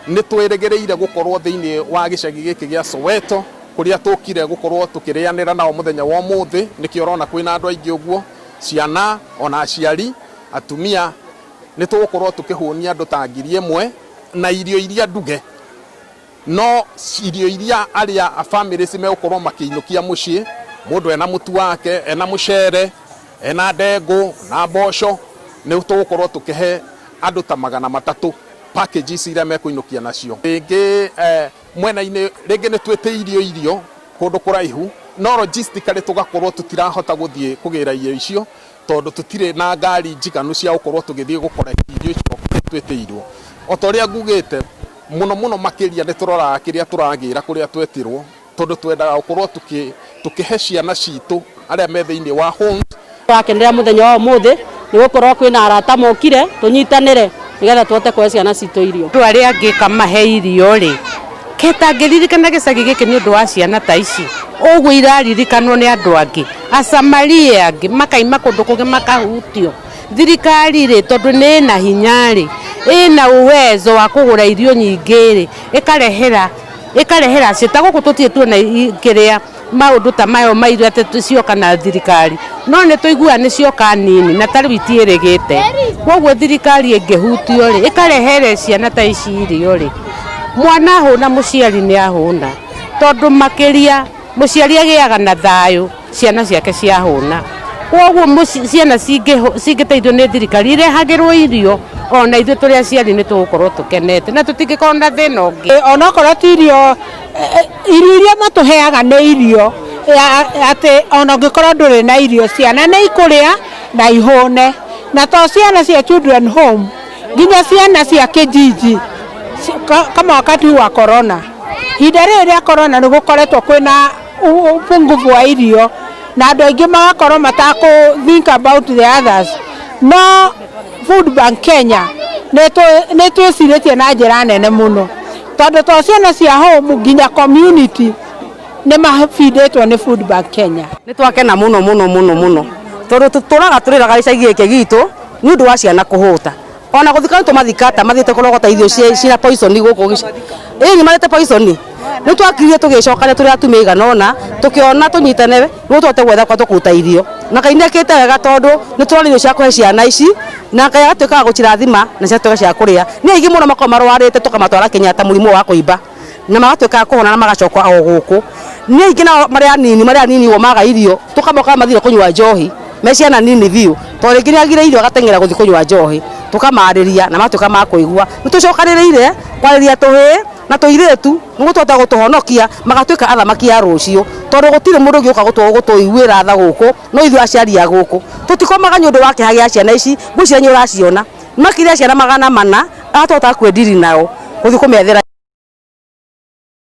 nĩ twĩrĩgĩrĩire gũkorwo thĩinĩ wa gĩcagi gĩkĩ gĩa Soweto kũrĩa tũkire gũkorwo tũkĩrĩanĩra nao mũthenya wa ũmũthĩ. Nĩkĩo ũrona kwĩna andũ aingĩ ũguo, ciana ona aciari atumia. Nĩ tũgũkorwo tũkĩhũnia andũ ta 1,000 na irio iria nduge, no irio iria arĩa families megũkorwo makĩinũkia mũciĩ. Mũndũ ena mũtu wake, ena mũcere, ena ndengũ na mboco. Nĩ tũgũkorwo tũkĩhe andũ ta 300 packages iria mekũinũkia nacio. Rĩngĩ mwena-inĩ rĩngĩ nĩ twĩtĩirio irio kũndũ kũraihu, no logistically tũgakorwo tũtirahota gũthiĩ kũgĩra irio icio tondũ tũtirĩ na ngari njiganu cia gũkorwo tũgĩthiĩ gũkora irio icio twĩtĩirwo. O ta ũrĩa ngugĩte, mũno makĩria nĩ tũroraga kĩrĩa tũragĩra kũrĩa twetirwo, tondũ twendaga gũkorwo tũkĩhe ciana citũ arĩa me thĩinĩ wa homes. Twakenera mũthenya wa ũmũthĩ nĩ gũkorwo kwĩna arata mokire tũnyitanĩre nĩgetha tuhote kũhe ciana citũ irio. Andũ arĩa angĩ kamahe irio rĩ, ketangĩririkana gĩcagi gĩkĩ nĩ ũndũ wa ciana ta ici, ũguo iraririkanwo nĩ andũ angĩ, acamaria angĩ makaima kũndũ kũngĩ makahutio. Thirikari rĩ, tondũ nĩ na hinya rĩ, ĩna uwezo wa kũgũra irio nyingĩ rĩ, ĩkarehera ciĩ ta gũkũ tũtirĩ tuona kĩrĩa maũndũ ta mayo mairio atĩ cioka na thirikari, no nĩ tũiguaga nĩ cioka nini na tarĩu itiĩrĩgĩte. Koguo thirikari ĩngĩhutio rĩ, ĩkarehere ciana ta ici irio rĩ, mwana ahũna mũciari nĩ ahũna, tondũ makĩria mũciari agĩaga na thayũ ciana ciake ciahũna. Koguo ciana cingĩteithio nĩ thirikari irehagĩrwo irio, ona ithuĩ tũrĩ aciari nĩ tũgũkorwo tũkenete na tũtingĩkorwo na thĩna ũngĩ. Ona okorwo ti irio iria matũheaga nĩ irio atĩ ona ũngĩkorwo ndũrĩ na irio, ciana nĩ ikũrĩa na ihũne. Na to ciana cia children home, nginya ciana cia kijiji kama wakati wa corona, hinda rĩrĩ rĩa corona nĩ gũkoretwo kwĩna upungufu wa irio na andũ aingĩ magakorwo think about the others. No Food Bank Kenya nĩ twĩcirĩtie na njĩra nene mũno, tondũ to ciana cia home, nginya community nĩ mafindĩtwo nĩ Food Bank Kenya. Nĩ twakena mũno tondũ tũtũraga tũrĩraga gĩcagi gĩkĩ gitũ nĩ ũndũ wa ciana kũhũta. Ona gũthikana tũmathikata mathiĩte kũrogota irio ciĩna poison gũkũ gĩcagi. Nĩ marĩte poison. Nĩ twakirire tũgĩcokanĩrĩria tũrĩa tumĩigana ona tũkĩona tũnyitanĩre nĩguo tũhote gwetha kwa tũkũruta irio. Na Ngai nĩekĩte wega tondũ nĩ tũrona irio cia kũhe ciana ici na Ngai agatuĩka wa gũcirathima na ciatuĩka cia kũrĩa. Nĩ aingĩ mũno makorwo marwarĩte tũkamatwara Kenyatta mũrimũ wa kũimba na magatuĩka kũhona na magacoka o gũkũ. Nĩ aingĩ nao marĩa anini wo maga irio tũkamoka mathire kũnyua njohi me ciana nini biũ, tondũ rĩngĩ nĩ agire irio agateng'era gũthiĩ kũnyua njohi, tũkamarĩria na matuĩka ma kũigua. Nĩ tũcokanĩrĩire kwarĩria tũhĩĩ na tũirĩtu nĩguo tũhote gũtũhonokia magatuĩka athamaki a rũciũ, tondũ gũtirĩ mũndũ ũngĩũka gũtũiguĩra tha gũkũ, no ithuĩ aciari a gũkũ tũtikomaga nĩ ũndũ wa kĩeha gĩa ciana ici. Ngwĩciria nĩ ũraciona makire ciana 400 agatũhota kwendiri nao gũthiĩ kũmethera